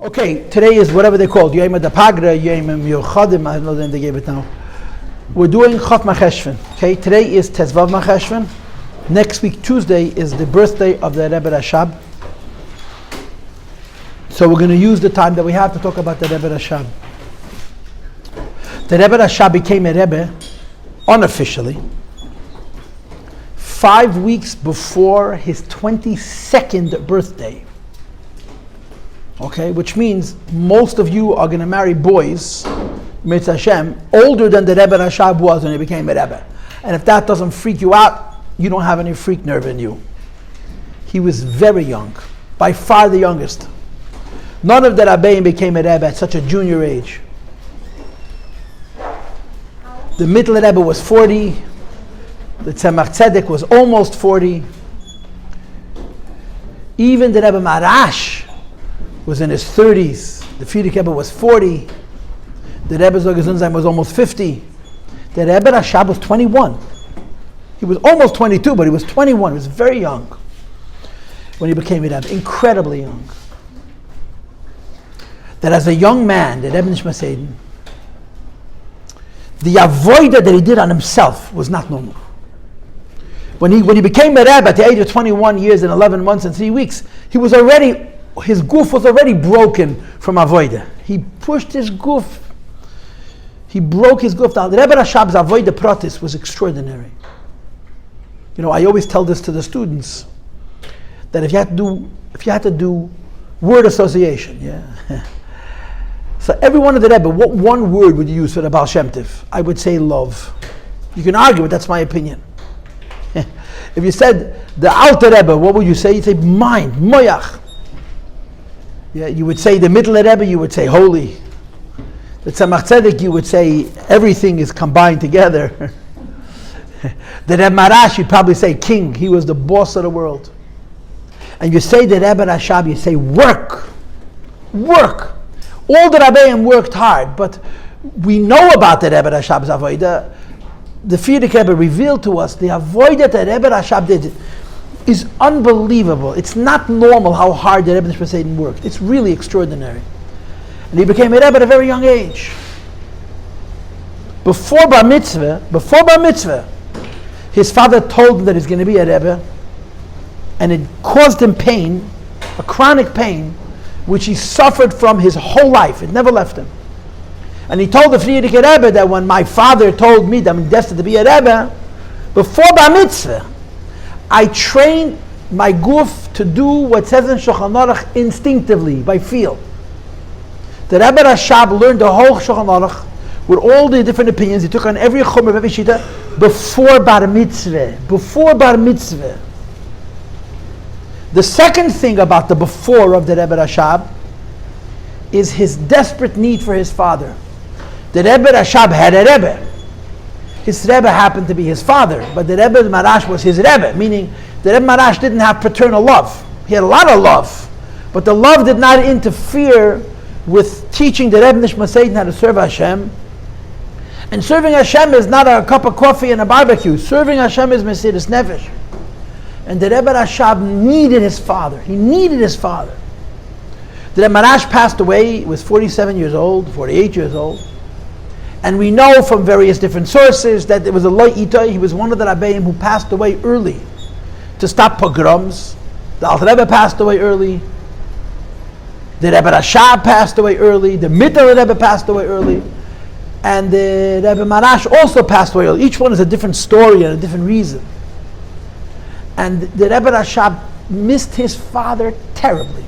Okay, today is whatever they called, Yom HaPagra, Yom HaMiyuchadim, I don't know the name they gave it now. We're doing Chof Macheshvan. Okay, today is Tezvav Macheshvan. Next week, Tuesday, is the birthday of the Rebbe Rashab. So we're going to use the time that we have to talk about the Rebbe Rashab. The Rebbe Rashab became a Rebbe unofficially 5 weeks before his 22nd birthday. Okay, which means most of you are going to marry boys, Mitzvah Hashem, older than the Rebbe Rashab was when he became a Rebbe. And if that doesn't freak you out, you don't have any freak nerve in you. He was very young, by far the youngest. None of the Rabbeim became a Rebbe at such a junior age. The middle Rebbe was 40, the Tzemach Tzedek was almost 40. Even the Rebbe Marash was in his 30s. The Frierdiker Rebbe was 40. The Rebbe Zogazunzheim was almost 50. The Rebbe Rashab was 21. He was almost 22, but he was 21. He was very young when he became a Rebbe, incredibly young. That as a young man, the Rebbe Nishma Seiden, the avodah that he did on himself was not normal. When he became a Rebbe at the age of 21 years and 11 months and 3 weeks, his goof was already broken from avodah. He pushed his goof. He broke his goof down. The Rebbe Rashab's avodah pratis was extraordinary. You know, I always tell this to the students that if you had to do word association, yeah. So every one of the Rebbe, what one word would you use for the Baal Shem Tov? I would say love. You can argue, but that's my opinion. If you said the Alter Rebbe, what would you say? You'd say mind, moyach. Yeah, you would say the middle Rebbe, you would say holy. The Tzemach Tzedek, you would say everything is combined together. The Rebbe Marash, you'd probably say king. He was the boss of the world. And you say the Rebbe Rashab, you say work. Work. All the Rabbeim worked hard, but we know about the Rebbe Rashab's avodah. The Frierdiker Rebbe revealed to us the avodah that Rebbe Rashab did is unbelievable. It's not normal how hard the Rebbe Nishma Seiden worked. It's really extraordinary. And he became a Rebbe at a very young age. Before bar mitzvah, his father told him that he's going to be a Rebbe, and it caused him pain, a chronic pain, which he suffered from his whole life. It never left him. And he told the Frierdiker Rebbe that when my father told me that I'm destined to be a Rebbe, before bar mitzvah, I trained my goof to do what says in Shulchan Aruch instinctively, by feel. The Rebbe Rashab learned the whole Shulchan Aruch with all the different opinions. He took on every chumrah of every shita before bar mitzvah. Before bar mitzvah. The second thing about the before of the Rebbe Rashab is his desperate need for his father. The Rebbe Rashab had a Rebbe. His Rebbe happened to be his father, but the Rebbe Marash was his Rebbe, meaning the Rebbe Marash didn't have paternal love. He had a lot of love, but the love did not interfere with teaching the Rebbe Nishma Seiden how to serve Hashem. And serving Hashem is not a cup of coffee and a barbecue. Serving Hashem is Mesiras Nefesh. And the Rebbe Rashab needed his father. He needed his father. The Rebbe Marash passed away. He was 47 years old, 48 years old. And we know from various different sources that it was a loy ita. He was one of the Rabbeim who passed away early to stop pogroms. The Alter Rebbe passed away early. The Rebbe Rashab passed away early. The middle Rebbe passed away early. And the Rebbe Marash also passed away early. Each one is a different story and a different reason. And the Rebbe Rashab missed his father terribly.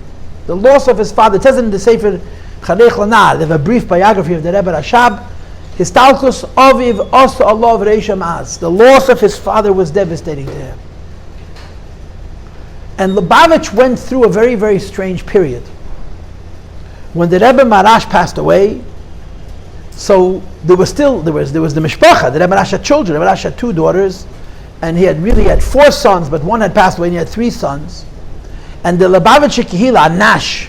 The loss of his father, it says in the Sefer Charech Lanar, they have a brief biography of the Rebbe Rashab. Histalkus Aviv Asa Allah Reisham Az. The loss of his father was devastating to him. And Lubavitch went through a very, very strange period. When the Rebbe Marash passed away, so there was the Mishpacha. The Rebbe Marash had children. The Rebbe Marash had 2 daughters, and he had 4 sons, but one had passed away, and he had 3 sons. And the Lubavitcher Kehila, Nash,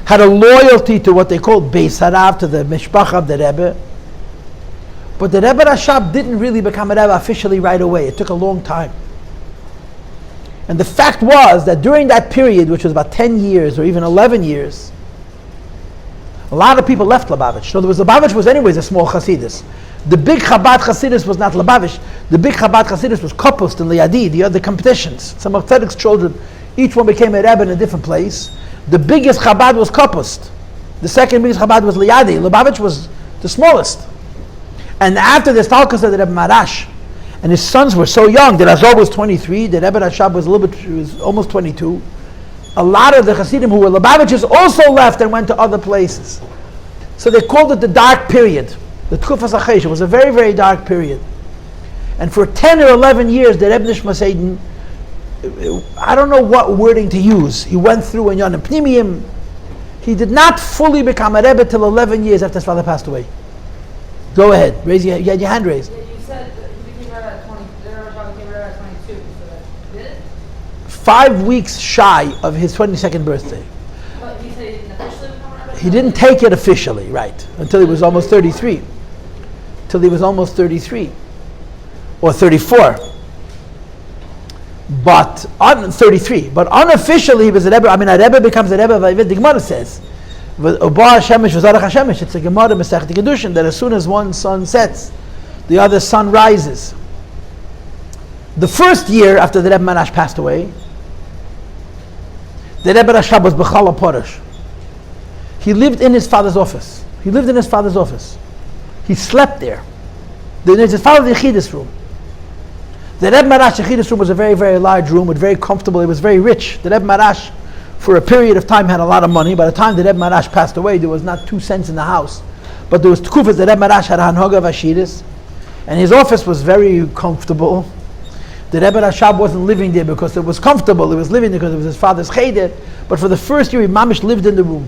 had a loyalty to what they called Beis Harav, to the Mishpacha of the Rebbe. But the Rebbe Rashab didn't really become a Rebbe officially right away. It took a long time. And the fact was that during that period, which was about 10 years or even 11 years, A lot of people left Lubavitch. In other words, Lubavitch was anyways a small Chassidus. The big Chabad Chassidus was not Lubavitch. The big Chabad Chassidus was Kopust and Liadi, the other competitions. Some of Tzedek's children, each one became a Rebbe in a different place. The biggest Chabad was Kopust. The second biggest Chabad was Liadi. Lubavitch was the smallest. And after the Stalkos of the Rebbe Marash, and his sons were so young, the Rashab was 23, the Rebbe Rashab was almost 22. A lot of the Hasidim who were Lubavitchers also left and went to other places. So they called it the dark period. The Tkufas Achei was a very, very dark period. And for 10 or 11 years, the Rebbe Nishmas Eden, I don't know what wording to use. He went through in Achei Temimim. He did not fully become a Rebbe till 11 years after his father passed away. Go ahead. You had your hand raised. Yeah, you said that he became Rebbe at 20. The Rebbe became Rebbe at 22. So that did it? 5 weeks shy of his 22nd birthday. But he said he didn't officially become Rebbe? He didn't take it officially, right, until he was almost 33. Till he was almost 33. Or 34. But 33. But unofficially he was a Rebbe. I mean, a Rebbe becomes a Rebbe, the Gemara says. It's a Gemara Masechet Kedushin that as soon as one sun sets, the other sun rises. The first year after the Rebbe Marash passed away, the Rebbe Rashab was B'chala Porush. He lived in his father's office. He slept there. There's his father's lyhadus room. The Rebbe Marash lyhadus room was a very, very large room, with very comfortable. It was very rich. The Rebbe Marash, for a period of time, had a lot of money. By the time the Rebbe Marash passed away, there was not 2 cents in the house, but there was Tkufas. The Rebbe Marash had a hanhoga of Ashidus, and his office was very comfortable. The Rebbe Rashab wasn't living there because it was comfortable. He was living there because it was his father's cheder. But for the first year, he mamish lived in the room.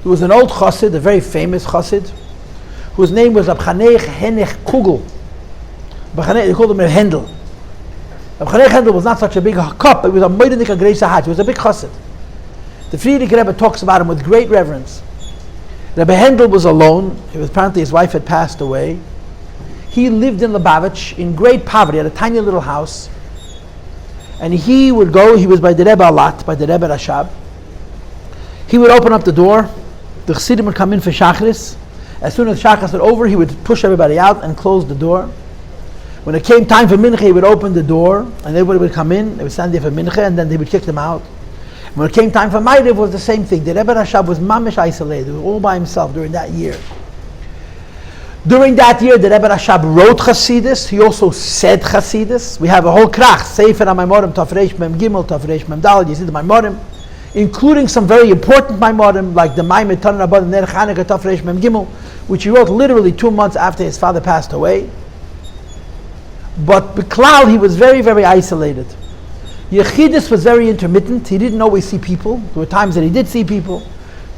There was an old chassid, a very famous chassid, whose name was Achei Temimim. They called him a Hendel. Achei Temimim was not such a big cup, it was a moedinik greisa hat. He was a big chassid. The Friedrich Rebbe talks about him with great reverence. Rebbe Hendel was alone. Apparently his wife had passed away. He lived in Lubavitch in great poverty, had a tiny little house. And he would go, he was by the Rebbe a lot, by the Rebbe Rashab. He would open up the door, the Chassidim would come in for Shachris. As soon as Shachris was over, he would push everybody out and close the door. When it came time for Mincha, he would open the door, and everybody would come in, they would stand there for Mincha, and then they would kick them out. And when it came time for Ma'ariv, it was the same thing. The Rebbe Rashab was mamish isolated, all by himself during that year. During that year, the Rebbe Rashab wrote Chassidus. He also said Chassidus. We have a whole krach, Sefer HaMaimorim, Tafresh Mem Gimel, Tafresh Mem Daled, Yesod HaMaimorim, including some very important Maimorim, like the Maimed Tanan Abad Ner Chanukah Tafresh Mem Gimel, which he wrote literally 2 months after his father passed away. But Beklal, he was very, very isolated. Yechidus was very intermittent. He didn't always see people. There were times that he did see people.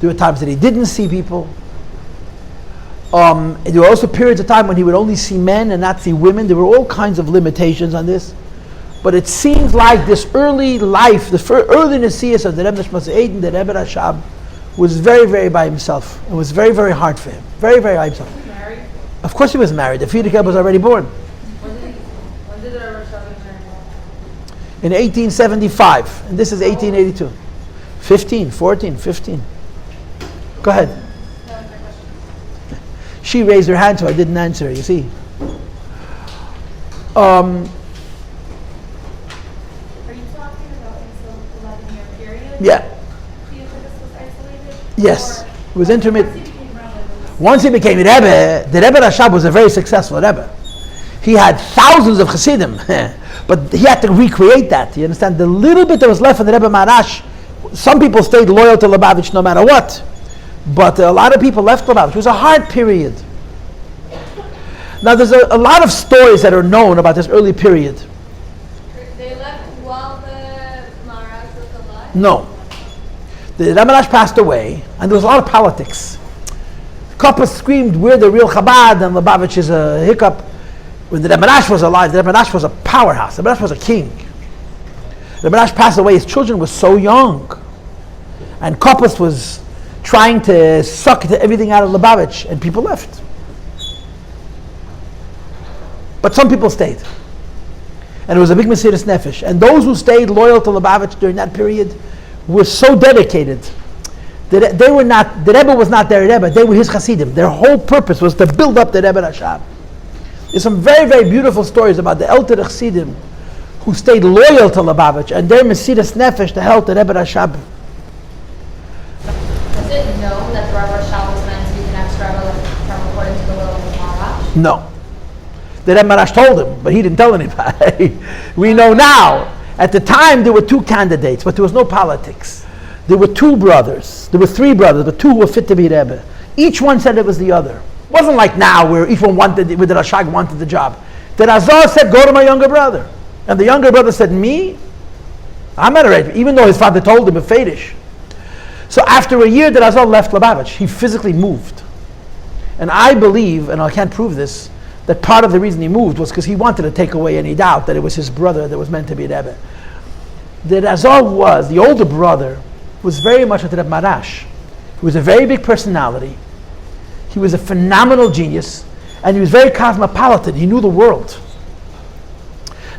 There were times that he didn't see people. There were also periods of time when he would only see men and not see women. There were all kinds of limitations on this. But it seems like this early life, the early Nesias of the Rebbe Nishmas Eden, the Rebbe Rashab, was very, very by himself. It was very, very hard for him. Very, very by himself. Was he married? Of course he was married. The Friedrich Rebbe was already born. When did the Rebbe Rashab get married? In 1875. And this is 1882. 15. Go ahead. She raised her hand, so I didn't answer her, you see. Are you talking about in some 11-year period? Yeah. The Yechidus was isolated? Yes. Or It was intermittent. once he became Rebbe, Once he became Rebbe, the Rebbe Rashab was a very successful Rebbe. He had thousands of Chassidim, but he had to recreate that. You understand? The little bit that was left of the Rebbe Marash, some people stayed loyal to Lubavitch no matter what. But a lot of people left Lubavitch. It was a hard period. Now there's a lot of stories that are known about this early period. they left while the Marash was alive? No. The Rebbe Marash passed away, and there was a lot of politics. Koppa screamed, "We're the real Chabad," and Lubavitch is a hiccup. When the Rebbe Marash was alive, the Rebbe Marash was a powerhouse. The Rebbe Marash was a king. The Rebbe Marash passed away. His children were so young, and Koppa was trying to suck everything out of Lubavitch, and people left. But some people stayed. And it was a big Mesiras Nefesh. And those who stayed loyal to Lubavitch during that period were so dedicated They were not, the Rebbe was not their Rebbe, they were his Hasidim. Their whole purpose was to build up the Rebbe Rashab. There's some very, very beautiful stories about the Elter Chassidim who stayed loyal to Lubavitch and their Mesiras Nefesh to help the Rebbe Rashab. Was it known that the Rebbe Rashab was meant to be the next Rebbe from according to the will of the Maharash? No. The Rebbe Marash told him, but he didn't tell anybody. We know now. At the time, there were two candidates, but there was no politics. There were two brothers. There were three brothers, but two were fit to be Rebbe. Each one said it was the other. It wasn't like now where each one wanted, where the Rashab wanted the job. The Razor said, go to my younger brother. And the younger brother said, me? I'm not a Rebbe, even though his father told him a Fedish. So after a year, the Razor left Lubavitch. He physically moved. And I believe, and I can't prove this, that part of the reason he moved was because he wanted to take away any doubt that it was his brother that was meant to be Rebbe. The Razor was, the older brother, was very much like the Rebbe Marash. He was a very big personality. He was a phenomenal genius, and he was very cosmopolitan. He knew the world.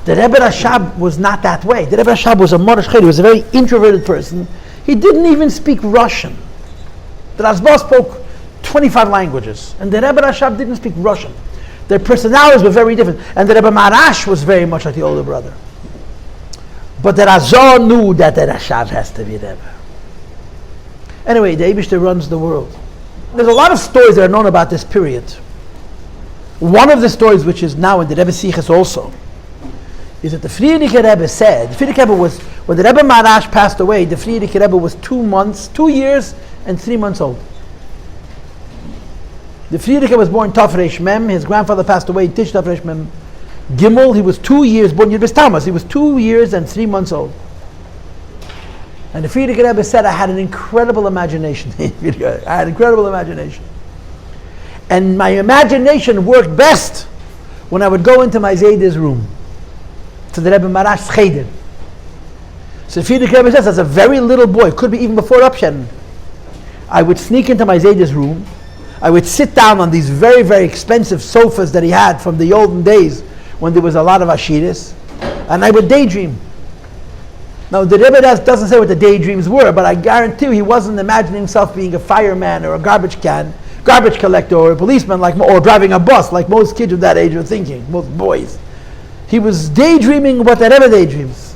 The Rebbe Rashab was not that way. The Rebbe Rashab was a Morosh Cheder. He was a very introverted person. He didn't even speak Russian. The Razor spoke 25 languages, and the Rebbe Rashab didn't speak Russian. Their personalities were very different, and the Rebbe Marash was very much like the older brother. But the Razor knew that the Rashab has to be Rebbe. Anyway, the Eibishter runs the world. There's a lot of stories that are known about this period. One of the stories, which is now in the Rebbe Sichos also, is that the Frierdiker Rebbe said, the Frierdiker Rebbe was, when the Rebbe Marash passed away, the Frierdiker Rebbe was 2 years and 3 months old. The Frierdiker was born Tafresh Mem, his grandfather passed away Tish Tafresh Mem Gimel, he was 2 years, born Yudbis Tamas, he was 2 years and 3 months old. And the Frierdiker Rebbe said, I had an incredible imagination. I had incredible imagination. And my imagination worked best when I would go into my Zayda's room, to the Rebbe Marash Cheder. So the Frierdiker Rebbe says, as a very little boy, could be even before Upshen, I would sneak into my Zayda's room, I would sit down on these very, very expensive sofas that he had from the olden days when there was a lot of Ashiris, and I would daydream. Now, the Rebbe doesn't say what the daydreams were, but I guarantee you he wasn't imagining himself being a fireman or a garbage collector or a policeman, or driving a bus like most kids of that age were thinking, most boys. He was daydreaming what the Rebbe daydreams.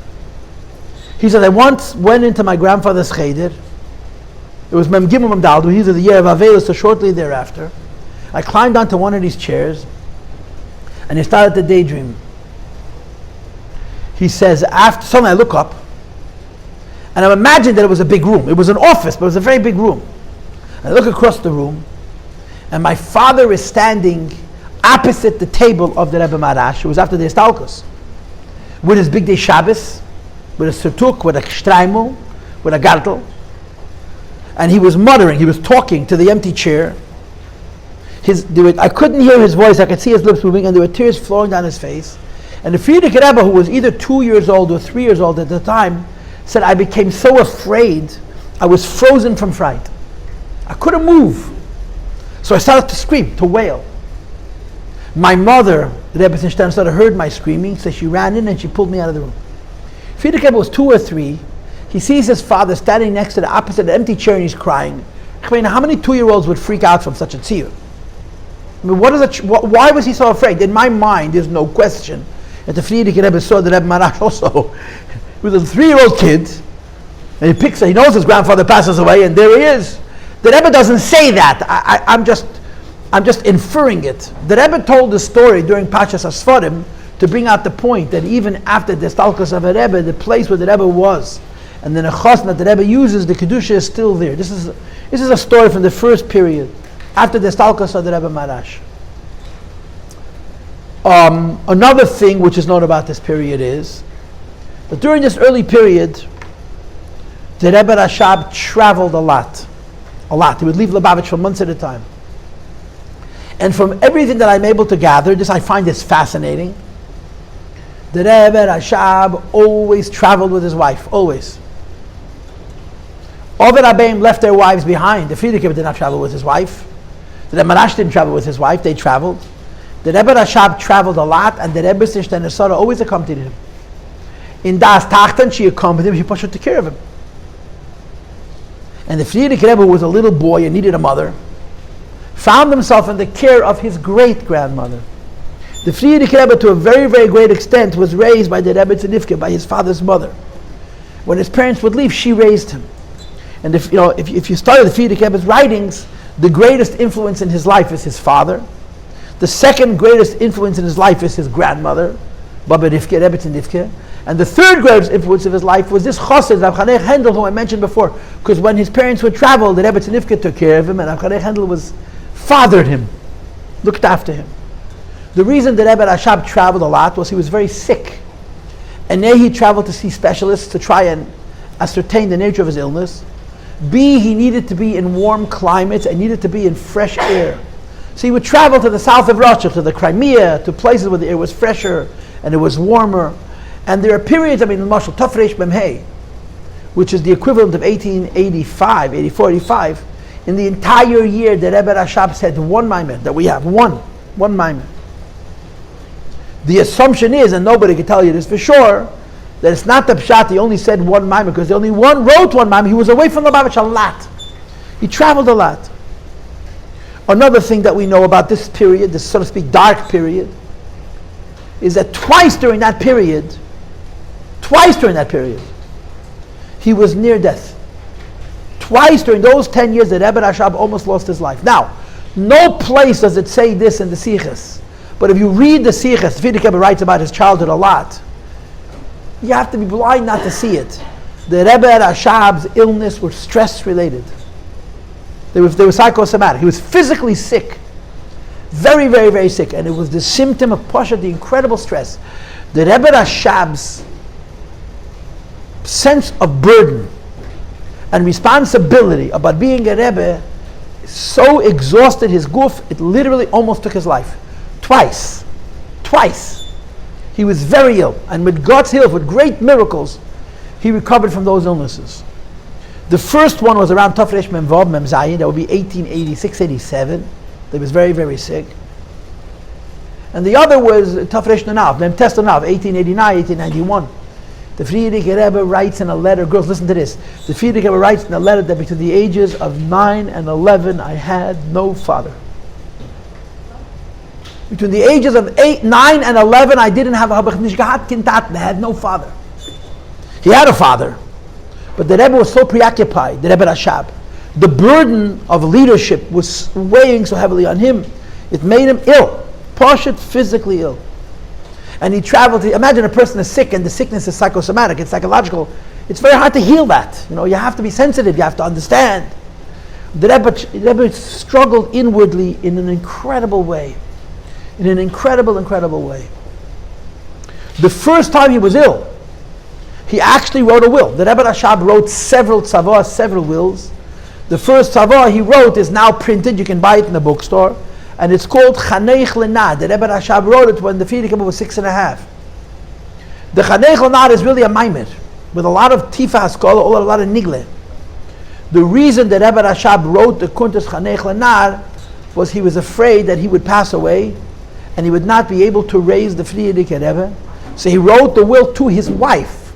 He said, I once went into my grandfather's cheder. It was Mem Gimel Mem Daldu. He was the year of Avelis, so shortly thereafter. I climbed onto one of these chairs, and he started to daydream. He says, after suddenly I look up, and I imagined that it was a big room. It was an office, but it was a very big room. I look across the room, and my father is standing opposite the table of the Rebbe Marash. It was after the Estalkus, with his big day Shabbos, with a surtuk, with a shtraimel, with a gartel. And he was muttering, he was talking to the empty chair. I couldn't hear his voice, I could see his lips moving, and there were tears flowing down his face. And the Frierdiker Rebbe, who was either 2 years old or 3 years old at the time, said, I became so afraid, I was frozen from fright. I couldn't move. So I started to scream, to wail. My mother, the Rebbe Sinstein, heard my screaming, so she ran in and she pulled me out of the room. Frierdiker Rebbe was 2 or 3. He sees his father standing next to the opposite empty chair and he's crying. How many 2-year-olds would freak out from such a tziyur? I mean, why was he so afraid? In my mind, there's no question that the Frierdiker Rebbe saw the Rebbe Marash also. He was a 3-year-old kid, and he knows his grandfather passes away, and there he is. The Rebbe doesn't say that. I'm just inferring it. The Rebbe told the story during Pashas Asfarim to bring out the point that even after the Stalkus of a Rebbe, the place where the Rebbe was, and then a chosn that the Rebbe uses, the Kedusha is still there. This is a story from the first period, after the Stalkus of the Rebbe Marash. Another thing which is known about this period is that during this early period, the Rebbe Rashab traveled a lot. He would leave Lubavitch for months at a time. And from everything that I'm able to gather, I find this fascinating. The Rebbe Rashab always traveled with his wife, always. All the Rabbeim left their wives behind. The Frierdiker did not travel with his wife. The Rebbe Marash didn't travel with his wife, they traveled. The Rebbe Rashab traveled a lot, and the Rebbe Sinstein always accompanied him. In Das Tachten, she accompanied him, she took care of him. And the Frierdiker Rebbe, who was a little boy and needed a mother, found himself in the care of his great-grandmother. The Frierdiker Rebbe, to a very, very great extent, was raised by the Rebbe Tzedivke, by his father's mother. When his parents would leave, she raised him. And if you study the Frierdiker Rebbe's writings, the greatest influence in his life is his father. The second greatest influence in his life is his grandmother, Baba Rivka, Rebbe Tzedivke. And the third greatest influence of his life was this chassid, Achei Temimim, whom I mentioned before. Because when his parents would travel, the Rebbe Tzedivke took care of him, and Achei Temimim fathered him, looked after him. The reason that Rebbe Rashab traveled a lot was he was very sick. And A, he traveled to see specialists to try and ascertain the nature of his illness. B, he needed to be in warm climates and needed to be in fresh air. So he would travel to the south of Russia, to the Crimea, to places where the air was fresher and it was warmer. And there are periods, Machon, Tafresh Memhei, which is the equivalent of 1885, 84, 85. In the entire year, the Rebbe Rashab said one maimer, that we have one maimer. The assumption is, and nobody can tell you this for sure, that it's not the pshat, he only said one maimer, because the only one wrote one maimer. He was away from the Lubavitch a lot. He traveled a lot. Another thing that we know about this period, this so to speak dark period, is that twice during that period, he was near death. Twice during those 10 years that Rebbe Rashab almost lost his life. Now, no place does it say this in the Sichos, but if you read the Sichos, the Frierdiker Rebbe writes about his childhood a lot. You have to be blind not to see it. The Rebbe Rashab's illness was stress related. They were psychosomatic. He was physically sick. Very, very, very sick. And it was the symptom of Pasha, the incredible stress. The Rebbe Rashab's sense of burden and responsibility about being a Rebbe so exhausted his guf, it literally almost took his life. Twice. He was very ill. And with God's help, with great miracles, he recovered from those illnesses. The first one was around Tafresh Memvav, Mem Zayin, that would be 1886, 87. He was very, very sick. And the other was Tafresh Nanav, Mem Tes Nanav, 1889, 1891. The Frierdiker Rebbe writes in a letter, girls listen to this, the Frierdiker Rebbe writes in a letter that between the ages of 9 and 11 I had no father. Between the ages of 9 and 11 I didn't have a I had no father. He had a father, but the Rebbe was so preoccupied, the Rebbe Rashab. The burden of leadership was weighing so heavily on him, it made him ill, Pashut, physically ill. And he traveled to, imagine a person is sick and the sickness is psychosomatic, it's psychological. It's very hard to heal that. You have to be sensitive, you have to understand. The Rebbe struggled inwardly in an incredible way. In an incredible way. The first time he was ill, he actually wrote a will. The Rebbe Rashab wrote several tzavah, several wills. The first tzavah he wrote is now printed, you can buy it in the bookstore. And it's called Chanech Lenad. The Rebbe Rashab wrote it when the Frierdiker Rebbe was 6.5. The Chanech Lenad is really a maimer with a lot of tifa haskola, a lot of nigle. The reason that Rebbe Rashab wrote the Kuntas Chanech Lenad was he was afraid that he would pass away and he would not be able to raise the Frierdiker Rebbe. So he wrote the will to his wife.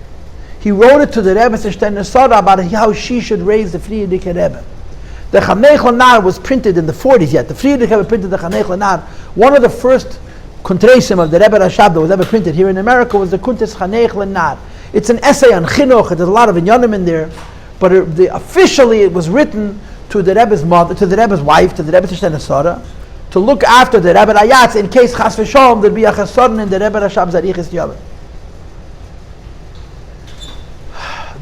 He wrote it to the Rebbe Seshten about how she should raise the Frierdiker Rebbe. The Chanech Lenad was printed in the 40s yet. The Frierdiker Rebbe printed the Chanech Lenad. One of the first kuntresim of the Rebbe Rashab that was ever printed here in America was the Kuntas Chanech Lenad. It's an essay on chinuch. There's a lot of inyanim in there, but officially it was written to the Rebbe's mother, to the Rebbe's wife, to the Rebbe Seshten to look after the Rebbe Rayatz in case chas v'sholom there'd be a chasson in the Rebbe Rashab's arichas yaveh.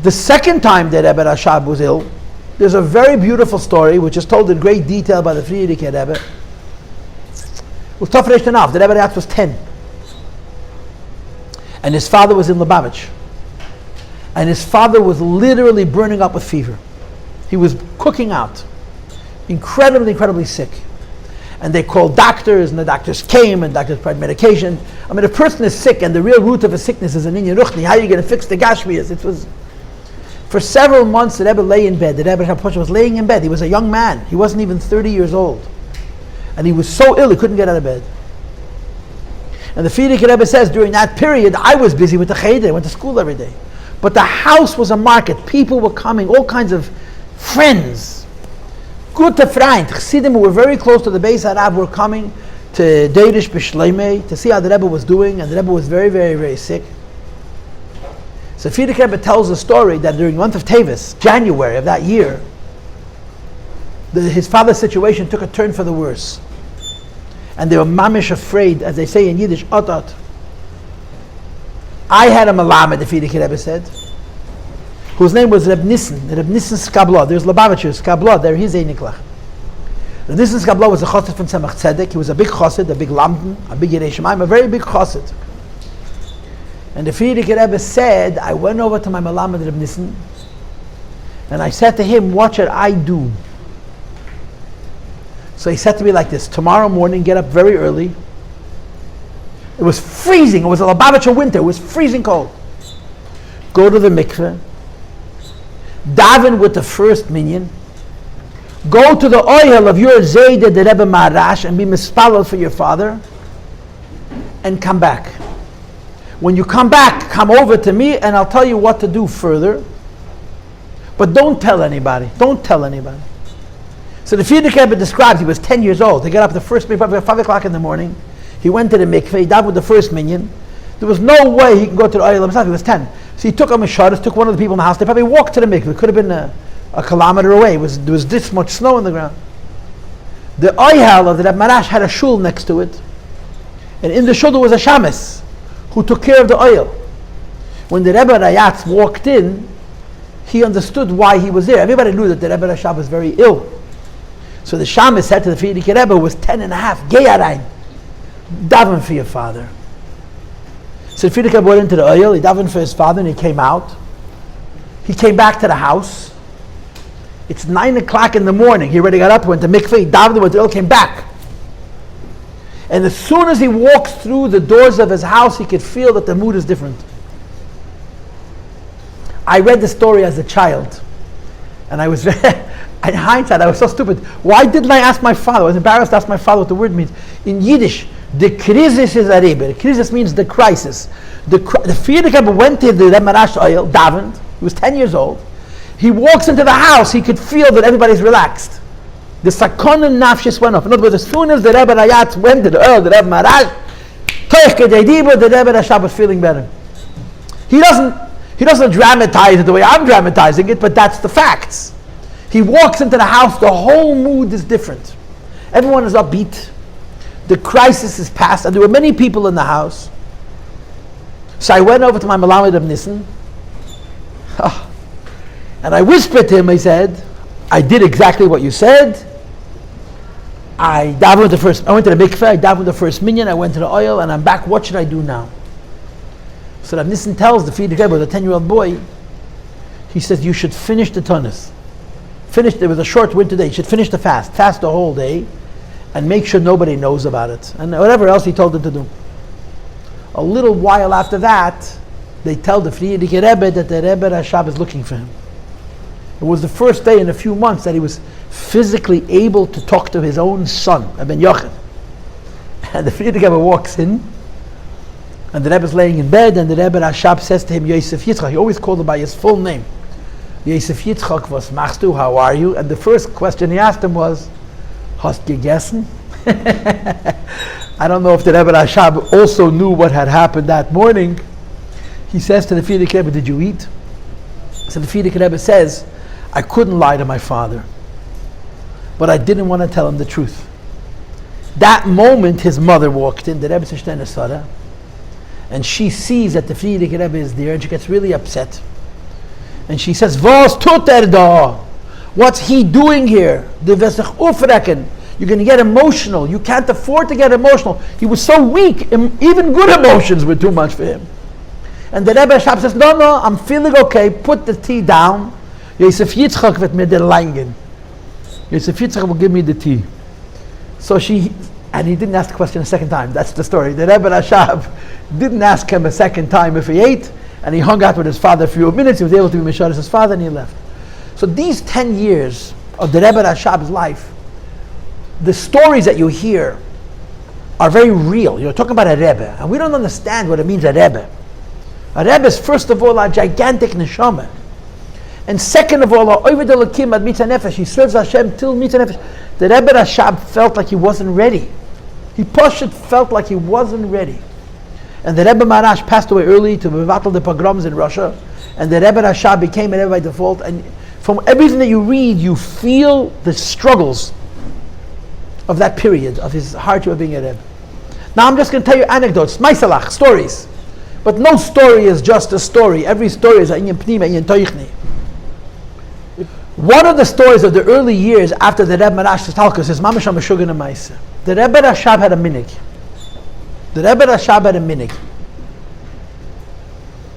The second time that Rebbe Rashab was ill, there's a very beautiful story which is told in great detail by the Frierdiker Rebbe. With Tafresh Tanav, the Rebbe Rayatz was 10. And his father was in Lubavitch. And his father was literally burning up with fever. He was cooking out. Incredibly sick. And they called doctors, and the doctors came, and doctors tried medication. A person is sick, and the real root of a sickness is an inyan ruchni. How are you going to fix the gashmias? It was... For several months, the Rebbe lay in bed. The Rebbe was laying in bed. He was a young man. He wasn't even 30 years old. And he was so ill, he couldn't get out of bed. And the Frierdiker Rebbe says, during that period, I was busy with the cheder. I went to school every day. But the house was a market. People were coming, all kinds of friends, gute Freund, Chassidim who were very close to the Beis Harav were coming to Deirish B'Shleimei to see how the Rebbe was doing, and the Rebbe was very, very, very sick. So Frierdiker Rebbe tells a story that during the month of Tevis, January of that year, his father's situation took a turn for the worse. And they were mamish afraid, as they say in Yiddish, ot. I had a malamed, the Frierdiker Rebbe said, whose name was Reb Nissen Skabla. There's Lubavitcher, Skabla, there he's a Niklach. Reb Nissen Skabla was a chassid from Tzemach Tzedek. He was a big chassid, a big lamden, a big Yerei Shemayim, a very big chassid. And the Frierdiker Rebbe said, I went over to my malamed Reb Nissen, and I said to him, what should I do? So he said to me like this, tomorrow morning, get up very early. It was freezing, it was a Lubavitcher winter, it was freezing cold. Go to the mikveh, daven with the first minyan, go to the oil of your Zayda, the Rebbe Maharash, and be mispalel for your father, and come back. When you come back, come over to me, and I'll tell you what to do further. But don't tell anybody. Don't tell anybody. So the Frierdiker Rebbe describes, he was 10 years old. He got up the first minyan, 5 o'clock in the morning. He went to the mikveh, he davened with the first minyan. There was no way he could go to the oil himself. He was 10. So he took a Machon, took one of the people in the house. They probably walked to the mikveh. It could have been a kilometer away. There was this much snow on the ground. The oil of the Rebbe Maharash had a shul next to it. And in the shul there was a shamus who took care of the oil. When the Rebbe Rayatz walked in, he understood why he was there. Everybody knew that the Rebbe Rashab was very ill. So the shamus said to the Frierdiker Rebbe, who was 10 and a half, Geh Arayin, daven for your father. So the Frierdiker Rebbe went into the oil, he davened for his father, and he came out. He came back to the house. It's 9 o'clock in the morning. He already got up, went to mikveh, he davened with the oil, came back. And as soon as he walks through the doors of his house, he could feel that the mood is different. I read the story as a child, and I was in hindsight, I was so stupid. Why didn't I ask my father? I was embarrassed to ask my father what the word means. In Yiddish, the crisis is a Rebbe. The crisis means the crisis. The Frierdiker Rebbe went to the Rebbe Maharash oil, davened. He was 10 years old. He walks into the house, he could feel that everybody's relaxed. The sakonin nafshis went up. In other words, as soon as the Rebbe Rayatz went to the oil, the Rebbe Maharash, the Rebbe Rashab was feeling better. He doesn't dramatize it the way I'm dramatizing it, but that's the facts. He walks into the house, the whole mood is different. Everyone is upbeat. The crisis is past, and there were many people in the house. So I went over to my Malamed of Nissen, and I whispered to him, I said, I did exactly what you said. I went to the mikveh, I davened the first minyan, I went to the oil, and I'm back. What should I do now? So Rav Nissen tells the Frierdiker Rebbe, the 10-year-old boy, he says, you should finish the tunnus. There was a short winter day. You should finish the fast the whole day, and make sure nobody knows about it. And whatever else he told them to do. A little while after that, they tell the Frierdiker Rebbe that the Rebbe Rashab is looking for him. It was the first day in a few months that he was physically able to talk to his own son, Ben Yochid. And the Frierdiker Rebbe walks in, and the Rebbe is laying in bed, and the Rebbe Rashab says to him, Yosef Yitzchak. He always called him by his full name. Yosef Yitzchak, was machst du? How are you? And the first question he asked him was, hast gegessen? I don't know if the Rebbe Rashab also knew what had happened that morning. He says to the Frierdiker Rebbe, did you eat? So the Frierdiker Rebbe says, I couldn't lie to my father, but I didn't want to tell him the truth. That moment his mother walked in, the Rebbe Sishten Esara, and she sees that the Frierdiker Rebbe is there, and she gets really upset. And she says, Was tut da? What's he doing here? You're going to get emotional. You can't afford to get emotional. He was so weak, even good emotions were too much for him. And the Rebbe Rashab says, no, I'm feeling okay, put the tea down. Yosef Yitzchak wird mir den Leingen. Yosef Yitzchak will give me the tea. So and he didn't ask the question a second time. That's the story. The Rebbe Rashab didn't ask him a second time if he ate, and he hung out with his father a few minutes. He was able to be Mishar as his father, and he left. So these 10 years of the Rebbe Rashab's life, the stories that you hear are very real. You're talking about a Rebbe, and we don't understand what it means, a Rebbe. A Rebbe is first of all a gigantic neshama. And second of all, he serves Hashem till mitzvah nefesh. The Rebbe Rashab felt like he wasn't ready. He Pashut felt like he wasn't ready. And the Rebbe Marash passed away early to battle the pogroms in Russia. And the Rebbe Rashab became a Rebbe by default. And from everything that you read, you feel the struggles of that period, of his hardship of being a Rebbe. Now I'm just going to tell you anecdotes, maisalach, stories. But no story is just a story. Every story is a inyan pnima, inyan toichni. One of the stories of the early years after the Rebbe Marash Talkus is Mamash HaMeshugan HaMaisa. The Rebbe Rashab had a minig. The Rebbe Rashab had a minig,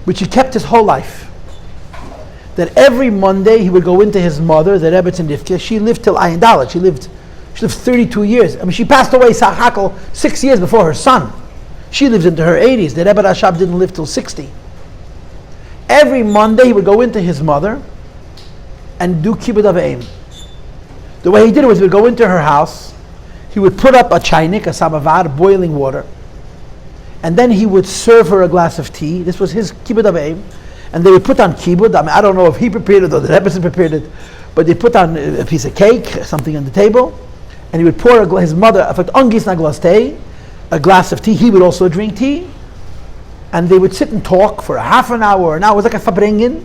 which he kept his whole life. That every Monday he would go into his mother, the Rebbe Tzendivke. She lived till Ayin Dalet. She lived 32 years. I mean, she passed away, Sahakel, 6 years before her son. She lives into her 80s. The Rebbe Rashab didn't live till 60. Every Monday he would go into his mother and do kibbud av v'eim. The way he did it was he would go into her house, he would put up a chaynik, a samavar, boiling water, and then he would serve her a glass of tea. This was his kibbud av v'eim. And they would put on kibbud. I mean, I don't know if he prepared it or the Rebbe prepared it, but they put on a piece of cake, something on the table, and he would pour his mother, a glass of tea. He would also drink tea, and they would sit and talk for a half an hour. It was like a fabringen.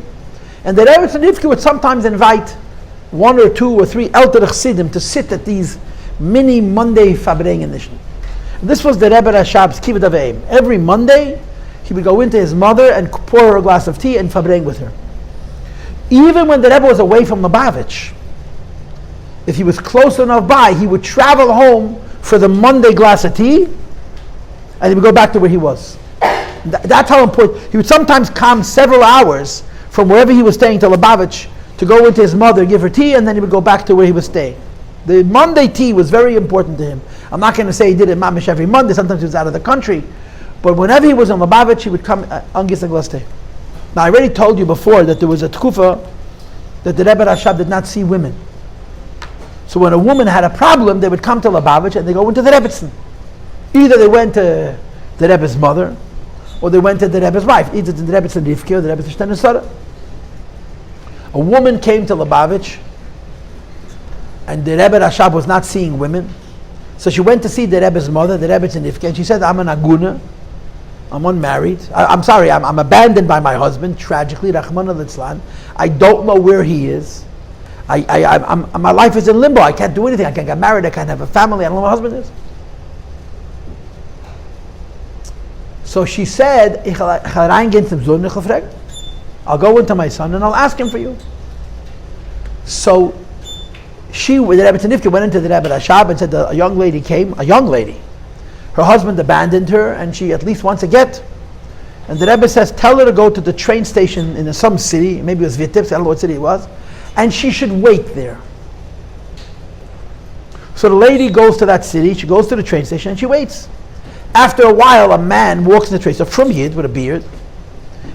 And the Rebbe Tzendivke would sometimes invite 1 or 2 or 3 elder chassidim to sit at these mini Monday fabringen. This was the Rebbe Rashab's kibbud av v'eim. Every Monday, he would go into his mother and pour her a glass of tea and fabring with her. Even when the Rebbe was away from Lubavitch, if he was close enough by, he would travel home for the Monday glass of tea, and he would go back to where he was. That's how important. He would sometimes come several hours from wherever he was staying to Lubavitch to go into his mother, give her tea, and then he would go back to where he was staying. The Monday tea was very important to him. I'm not going to say he did it mamish every Monday. Sometimes he was out of the country. But whenever he was in Lubavitch, he would come angis a glass tea. Now, I already told you before that there was a tkufa that the Rebbe Rashab did not see women. So when a woman had a problem, they would come to Lubavitch and they go into the Rebbetzin. Either they went to the Rebbe's mother, or they went to the Rebbe's wife, either to the Rebbe's Rivka or the Rebbe's Shtenesara. A woman came to Lubavitch, and the Rebbe Rashab was not seeing women. So she went to see the Rebbe's mother, the Rebbe's Rivka, and she said, I'm an aguna, I'm unmarried. I'm abandoned by my husband, tragically, Rahman al-Islam. I don't know where he is. My life is in limbo. I can't do anything. I can't get married. I can't have a family. I don't know where my husband is. So she said, I'll go into my son and I'll ask him for you. So the Rebbe Tzendivke went into the Rebbe Rashab and said a young lady came, a young lady. Her husband abandoned her and she at least wants a get. And the Rebbe says, tell her to go to the train station in some city, maybe it was Vitebsk, I don't know what city it was, and she should wait there. So the lady goes to that city, she goes to the train station and she waits. After a while, a man walks in the train, so from Yid with a beard,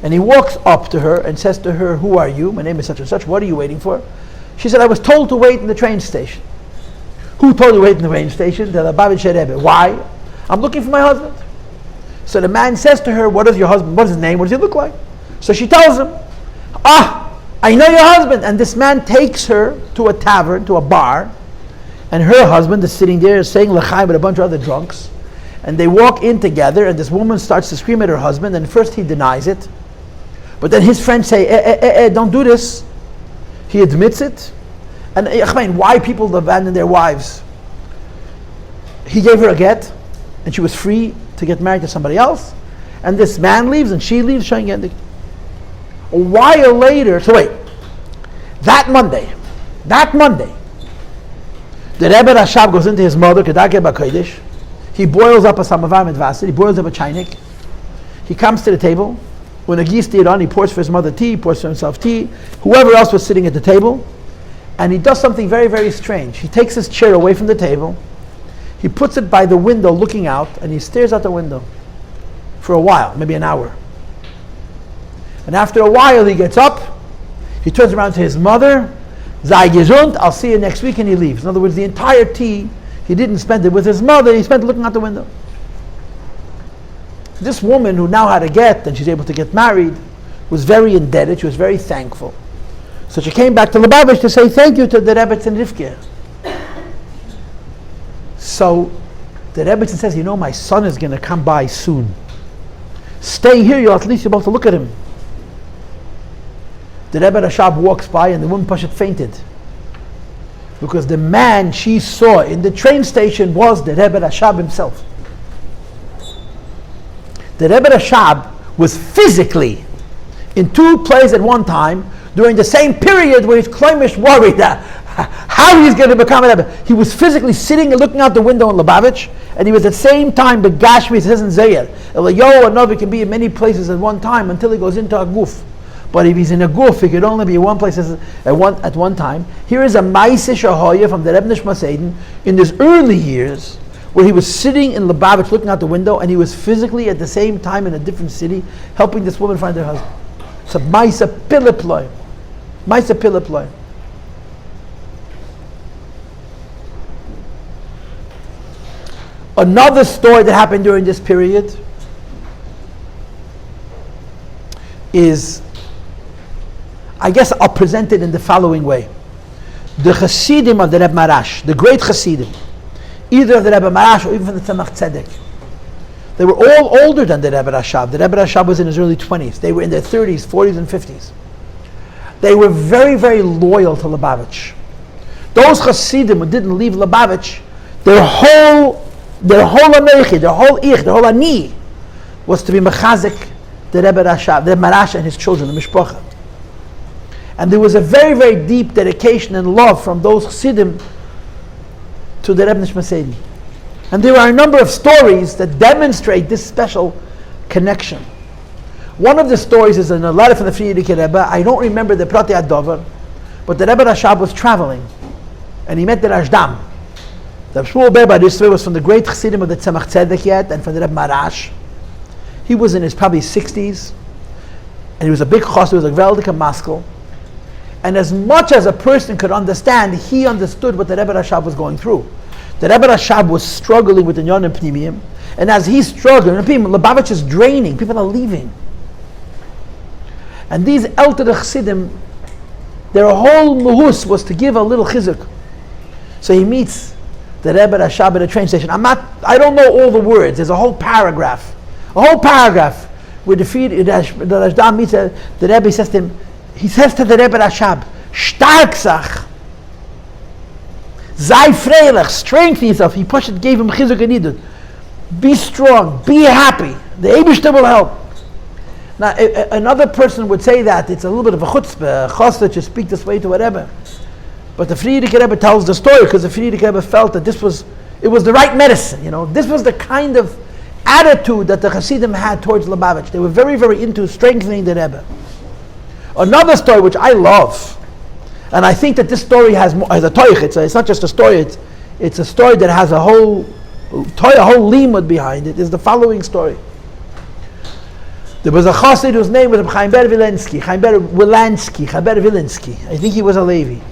and he walks up to her and says to her, who are you? My name is such and such, what are you waiting for? She said, I was told to wait in the train station. Who told you to wait in the train station? The Lubavitcher Rebbe. Why? I'm looking for my husband. So the man says to her, what is your husband? What is his name? What does he look like? So she tells him, I know your husband. And this man takes her to a tavern, to a bar, and her husband is sitting there saying l'chaim with a bunch of other drunks. And they walk in together, and this woman starts to scream at her husband, and first he denies it. But then his friends say, don't do this. He admits it. And why people abandon their wives? He gave her a get, and she was free to get married to somebody else. And this man leaves, and she leaves, showing it. A while later, so wait, that Monday, the Rebbe Rashab goes into his mother, Kedake B'Kodesh. He boils up a samavar midvaser, he boils up a chaynik. He comes to the table. When a geese stayed on, he pours for his mother tea, pours for himself tea, whoever else was sitting at the table. And he does something very, very strange. He takes his chair away from the table, he puts it by the window looking out, and he stares out the window for a while, maybe an hour. And after a while he gets up, he turns around to his mother, Sei gesund, I'll see you next week, and he leaves. In other words, the entire tea, he didn't spend it with his mother, he spent it looking out the window. This woman who now had a get and she's able to get married was very indebted, she was very thankful. So she came back to Lubavitch to say thank you to the Rebbe and Rivka. So the Rebbe says, you know, my son is going to come by soon. Stay here, you'll at least be able to look at him. The Rebbe Rashab walks by and the woman Pashat fainted. Because the man she saw in the train station was the Rebbe Rashab himself. The Rebbe Rashab was physically in two places at one time during the same period where his Kleimish worried that how he's going to become a Rebbe. He was physically sitting and looking out the window in Lubavitch, and he was at the same time the Gashmi, it says in Zayir. Eliyahu and Novi can be in many places at one time until he goes into a guf. But if he's in a guf, he could only be in one place at one time. Here is a Maaseh Shahoya from the Rebbe Nishmas Eden in his early years, where he was sitting in Lubavitch looking out the window, and he was physically at the same time in a different city helping this woman find her husband. It's a Maaseh Piliploy. Maaseh Piliploy. Another story that happened during this period is, I guess I'll present it in the following way. The Chassidim of the Rebbe Marash, the great Chassidim, either of the Rebbe Marash or even from the Tzemach Tzedek, they were all older than the Rebbe Rashab. The Rebbe Rashab was in his early 20s. They were in their 30s, 40s, and 50s. They were very, very loyal to Lubavitch. Those Chassidim who didn't leave Lubavitch, their whole amechi, their whole ich, their whole ani, was to be mechazik the Rebbe Rashab, the Marash and his children, the Mishpacha. And there was a very, very deep dedication and love from those Chassidim to the Rebbe Nishmas Eden. And there are a number of stories that demonstrate this special connection. One of the stories is in a letter from the Frierdiker Rebbe. I don't remember the Pratei Adover, but the Rebbe Rashab was traveling, and he met the Rashdam. The Shmuel Ber Bar Yisrael was from the great Chassidim of the Tzemach Tzedek yet, and from the Rebbe Marash. He was in his probably 60s, and he was a big chassid, he was a Veldik Maskell. And as much as a person could understand, he understood what the Rebbe Rashab was going through. The Rebbe Rashab was struggling with the Inyanim Pnimiyim, and as he's struggling, Lubavitch is draining, people are leaving. And these elder Chassidim, their whole muhus was to give a little chizuk. So he meets the Rebbe Rashab at a train station. I don't know all the words. There's a whole paragraph where the Rashdam meets the Rebbe. He says to the Rebbe Rashab, "Stark sach, sei freilich, strengthen yourself." He gave him chizuk and be strong, be happy. The Eibishter will help. Now, another person would say that it's a little bit of a chutzpah, a chassid to speak this way to whatever. But the Frierdiker Rebbe tells the story because the Frierdiker Rebbe felt that it was the right medicine. This was the kind of attitude that the Chassidim had towards Lubavitch. They were very, very into strengthening the Rebbe. Another story which I love, and I think that this story has a toich. It's not just a story. It's a story that has a whole limud behind it. Is the following story. There was a chassid whose name was Achei Temimim. I think he was a Levi. He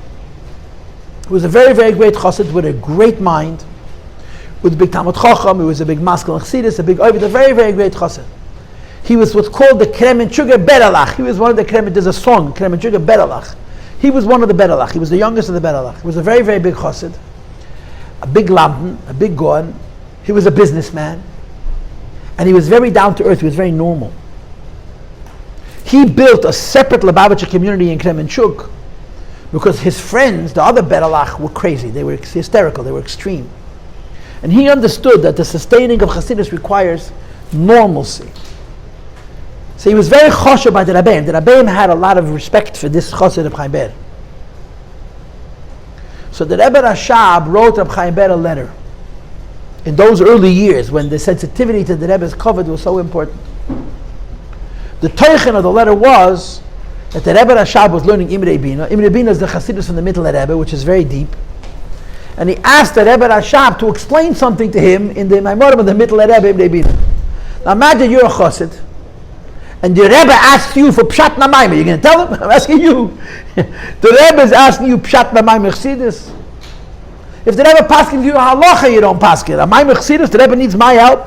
was a very, very great chassid with a great mind, with a big Talmud Chacham. He was a big Maskell Chassidus, a big Ovid, a very, very great chassid. He was what's called the Kremen Sugar Beralach. He was one of the Kremen. There's a song, Kremen Sugar Beralach. He was one of the Beralach. He was the youngest of the Beralach. He was a very, very big chassid, a big lamdan, a big goan. He was a businessman, and he was very down to earth. He was very normal. He built a separate Lubavitcher community in Kremenchuk because his friends, the other Beralach, were crazy. They were hysterical. They were extreme. And he understood that the sustaining of Chassidus requires normalcy. So he was very choshev by the Rabbeim. The Rabbeim had a lot of respect for this chassid of Chaim Ber. So the Rebbe Rashab wrote Reb Chaim Ber a letter in those early years when the sensitivity to the Rebbe's covet was so important. The teichen of the letter was that the Rebbe Rashab was learning Imrei Bina. Imrei Bina is the Chassidus from the middle of Rebbe, which is very deep. And he asked the Rebbe Rashab to explain something to him in the Maimorim of the middle of Rebbe, Imrei Bina. Now imagine you're a Chassid, and the Rebbe asks you for Pshat Namayim. You're going to tell him? I'm asking you. The Rebbe is asking you Pshat Namayim Chassidus. If the Rebbe passes you a halacha, you don't pass it. Namayim Chassidus, the Rebbe needs my help.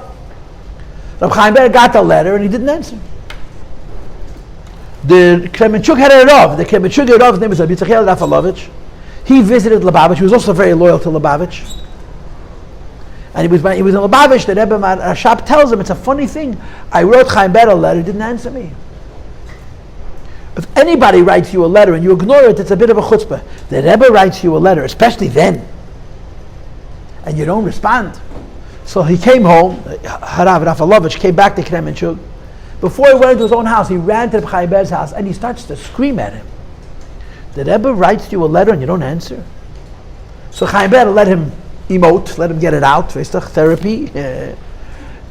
Reb Chaim Ber got the letter and he didn't answer. The Kremenchuk had a Rav. The Kremenchuk Rav's name is Rabbi Yossi Paltiel. He visited Lubavitch. He was also very loyal to Lubavitch. And he was in Lubavitch. The Rebbe Rashab tells him, it's a funny thing. I wrote Chaim Ber a letter, he didn't answer me. If anybody writes you a letter and you ignore it, it's a bit of a chutzpah. The Rebbe writes you a letter, especially then, and you don't respond. So he came home, Harav Rafalovich came back to Kremenchuk. Before he went into his own house, he ran to Chaim Ber's house and he starts to scream at him. The Rebbe writes you a letter and you don't answer. So Chaim Ber let him emote, let him get it out, therapy.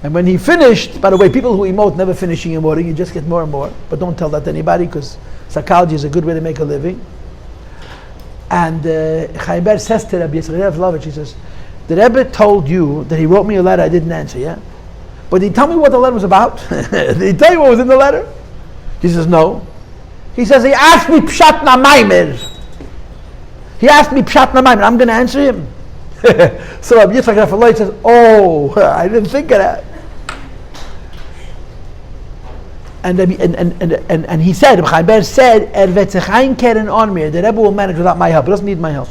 And when he finished, by the way, people who emote never finishing emoting, you just get more and more. But don't tell that to anybody because psychology is a good way to make a living. And Chaim Ber says to Rabbi Yossi Paltiel, he says, the Rebbe told you that he wrote me a letter I didn't answer, yeah? But did he tell me what the letter was about? Did he tell you what was in the letter? He says, no. He says, he asked me Pshat na Maimer. He asked me Pshat na Maimer. I'm going to answer him. So Rabbi Yossi Paltiel says, oh, I didn't think of that. And he said, Chaim Ber said, the Rebbe will manage without my help. He doesn't need my help.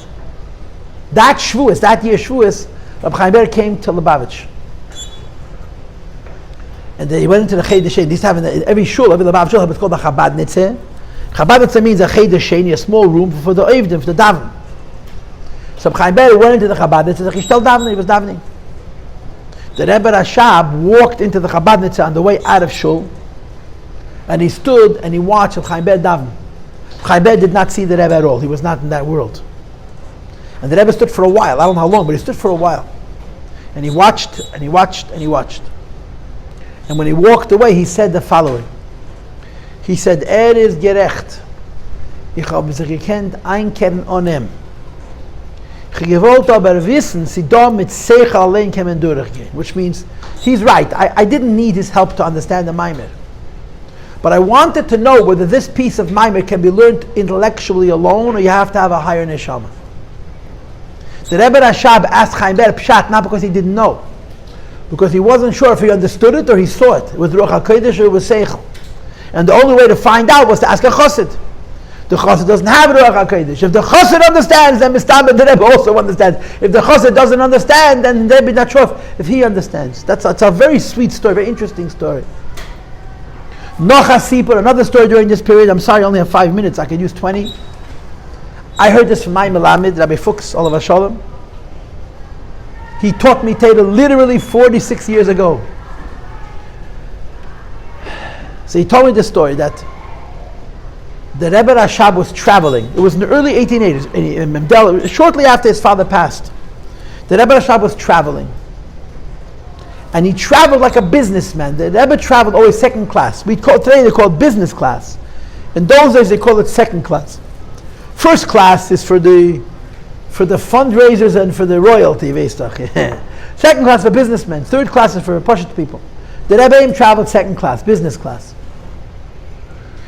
That Shavuos, that year Shavuos, Rabbi Chaim Ber came to Lubavitch. And he went into the Achei Temimim. They used to have in every shul, every Lubavitch shul, it's called the Chabadnitze. Chabadnitze means Achei Temimim, a small room for the Oivdim, for the daven. So Chaim Ber went into the Chabadnitze, he still davening, he was davening. The Rebbe Rashab walked into the Chabadnitze on the way out of shul, and he stood and he watched Chaim Ber daven. Chaim Ber did not see the Rebbe at all. He was not in that world. And the Rebbe stood for a while. I don't know how long, but he stood for a while. And he watched, and he watched, and he watched. And when he walked away, he said the following. He said, is gerecht. Ich habe sich gekannt einkehren onem. Ich gewollt aber wissen, sie da mit Seichel allein kämen durchgehen. Which means, he's right. I didn't need his help to understand the Maimer. But I wanted to know whether this piece of Maimer can be learned intellectually alone, or you have to have a higher neshama. The Rebbe Rashab asked Chaim Ber Pshat, not because he didn't know, because he wasn't sure if he understood it or he saw it. With Ruach HaKodesh or it was Seichel. And the only way to find out was to ask a Chassid. The Chassid doesn't have Ruach HaKodesh. If the Chassid understands, then Mistabed the Rebbe also understands. If the Chassid doesn't understand, then the Rebbe not sure if he understands. That's a very sweet story, very interesting story. Nocha Sipur, another story during this period. I'm sorry, I only have 5 minutes. I could use 20. I heard this from my Melamed, Rabbi Fuchs, Olav Shalom. He taught me Teda literally 46 years ago. So he told me this story that the Rebbe Rashab was traveling. It was in the early 1880s, in Memdel, shortly after his father passed. The Rebbe Rashab was traveling. And he traveled like a businessman. The Rebbe traveled always second class. Today they call it business class. In those days they call it second class. First class is for the fundraisers and for the royalty. Second class for businessmen. Third class is for Pashut people. The Rebbe traveled second class, business class.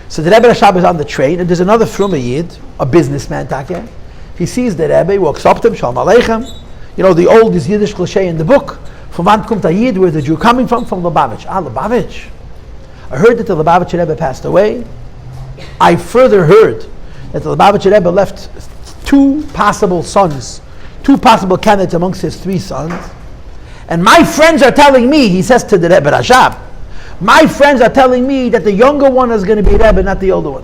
So the Rebbe Rashab is on the train, and there's another Fruma Yid, a businessman, Takeh. He sees the Rebbe, walks up to him, Shalom Aleichem. You know the oldest Yiddish cliché in the book. From wann kommt a Yid? Where's the Jew coming from? From Lubavitch. Lubavitch. I heard that the Lubavitch Rebbe passed away. I further heard that the Lubavitch Rebbe left 2 possible sons, 2 possible candidates amongst his 3 sons. And my friends are telling me, he says to the Rebbe Rashab, my friends are telling me that the younger one is going to be Rebbe, not the older one.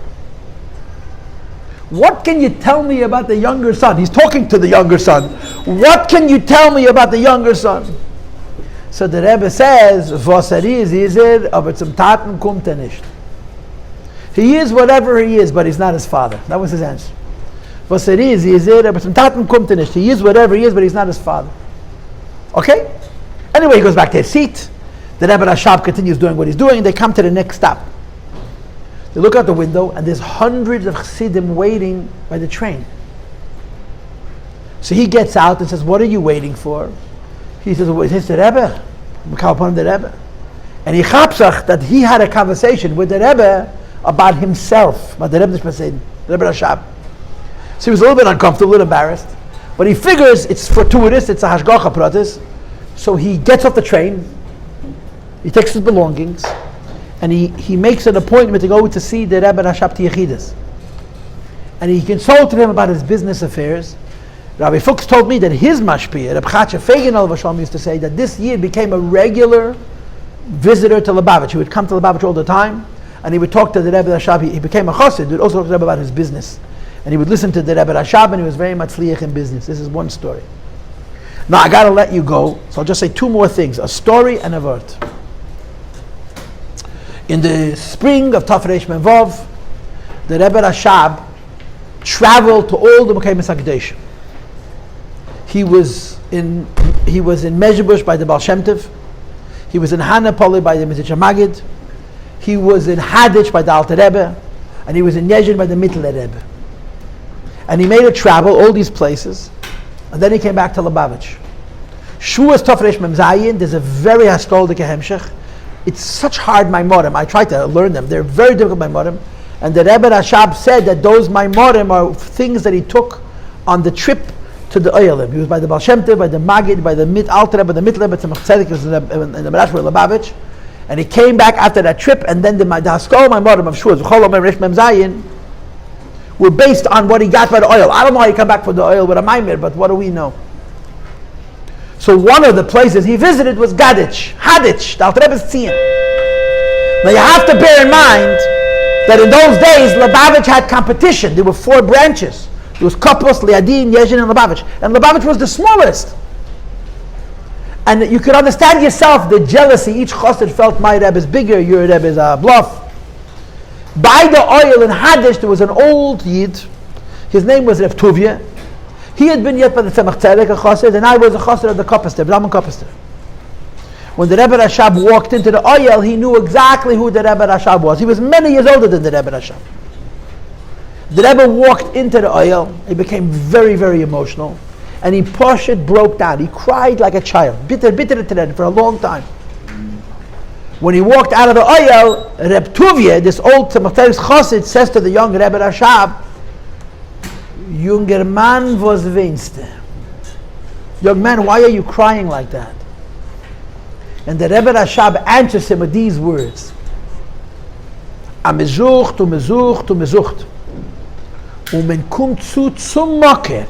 What can you tell me about the younger son? He's talking to the younger son. What can you tell me about the younger son? So the Rebbe says, was ist, aber zum Taten kommt nicht. He is whatever he is, but he's not his father. That was his answer. Was ist, aber zum Taten kommt nicht. He is whatever he is, but he's not his father. Okay? Anyway, he goes back to his seat. The Rebbe Rashab continues doing what he's doing. They come to the next stop. They look out the window, and there's hundreds of Chassidim waiting by the train. So he gets out and says, what are you waiting for? He says, well, it's the Rebbe. We call upon the Rebbe. And he chapsach that he had a conversation with the Rebbe about himself, about the Rebbe Rashab. So he was a little bit uncomfortable, a little embarrassed. But he figures it's fortuitous, it's a hashgacha pratis. So he gets off the train, he takes his belongings, and he makes an appointment to go to see the Rebbe Rashab Yechidus. And he consulted him about his business affairs. Rabbi Fuchs told me that his mashpia, Reb Chatzah Fagin al-Vashalom, used to say that this Yid became a regular visitor to Lubavitch. He would come to Lubavitch all the time, and he would talk to the Rebbe Rashab. He became a chassid. He would also talk to the Rebbe about his business. And he would listen to the Rebbe Rashab, and he was very much liach in business. This is one story. Now I got to let you go, so I'll just say two more things, a story and a vort. In the spring of Tafresh Menvov, the Rebbe Rashab traveled to all the Mekayim HaKadosh. He was in Mezhebush by the Baal Shem Tov. He was in Hanapoli by the Mizitcha Magid. He was in Hadich by the Alter Rebbe. And he was in Yezhin by the Mittler Rebbe. And he made a travel, all these places. And then he came back to Lubavitch. Shuas Tafresh Mem Zayin, there's a very hastoldik hemshech. It's such hard maimorim. I tried to learn them. They're very difficult maimorim. And the Rebbe Rashab said that those maimorim are things that he took on the trip to the Oyalim. He was by the Baal Shem Tov, by the Magid, by the Alter Rebbe, by the Mittler Rebbe, Tzemach Tzedek, in the Marash Lubavitch. And he came back after that trip, and then the Haskol maimorim of Shuas, V'chol Omer Resh Mem Zayin, were based on what he got by the oil. I don't know how he come back from the oil with a maimir, but what do we know? So one of the places he visited was Hadich, the Alter Rebbe's Tzion. Now you have to bear in mind that in those days, Lubavitch had competition. There were 4 branches. There was Kopos, Liadin, Yezhin, and Lubavitch. And Lubavitch was the smallest. And you could understand yourself the jealousy. Each chassid felt my Rebbe is bigger, your Rebbe is a bluff. By the oil in Hadich, there was an old Yid. His name was Reb Tuvia. He had been yet by the Tzemach Tzedek, a chassid, and I was a chassid of the Koppester, Brahman Koppester. When the Rebbe Rashab walked into the oil, he knew exactly who the Rebbe Rashab was. He was many years older than the Rebbe Rashab. The Rebbe walked into the oil. He became very, very emotional, and he broke down. He cried like a child, bitter for a long time. When he walked out of the oil, Reb Tuvia, this old Tzemach Tzedek's chassid, says to the young Rebbe Rashab, "Junger Mann, was weinst du? Young man, why are you crying like that?" And the Rebbe Rashab answers him with these words: "Amezucht, umezucht, men kommt zum Mocker,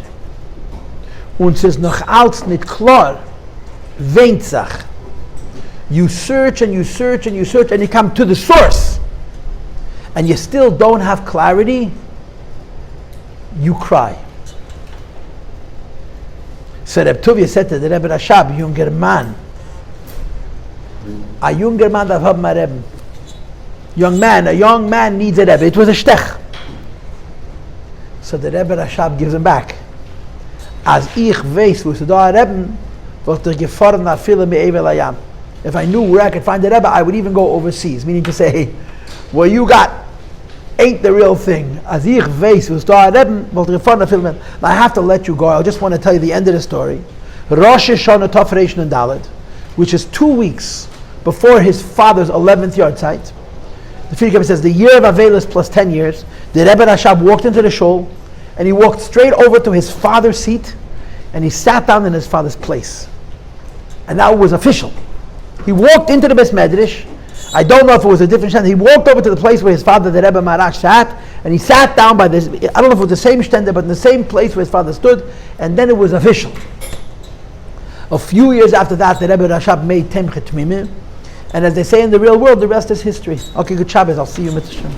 und es ist noch alles nicht klar, weint sich. You search and you search and you search and you come to the source, and you still don't have clarity, you cry." So Reb Tuvia said to the Rebbe Rashab, "Junger Mann, a younger man darf haben a Rebbe. A young man needs a Rebbe." It was a shtech. So the Rebbe Rashab gives him back. "As ich weiß, wo es da a Rebbe, wollte ich gefahren nach viele me'evel hayam." If I knew where I could find the Rebbe, I would even go overseas. Meaning to say, what you got ain't the real thing. As ich weiß, wo es da a Rebbe, wollte ich gefahren nach viele me'evel. Now I have to let you go. I just want to tell you the end of the story. Rosh Hashanah Tafresh Nun Daled, which is 2 weeks before his father's 11th yahrzeit. The Friedrich says the year of Avelis plus 10 years. The Rebbe Rashab walked into the shul, and he walked straight over to his father's seat, and he sat down in his father's place. And now it was official. He walked into the Beis Medrash. I don't know if it was a different stand. He walked over to the place where his father, the Rebbe Marash, sat, and he sat down by this. I don't know if it was the same stand, but in the same place where his father stood, and then it was official. A few years after that, the Rebbe Rashab made Achei Temimim. And as they say in the real world, the rest is history. Okay, good Shabbos. I'll see you, Mr. Shem.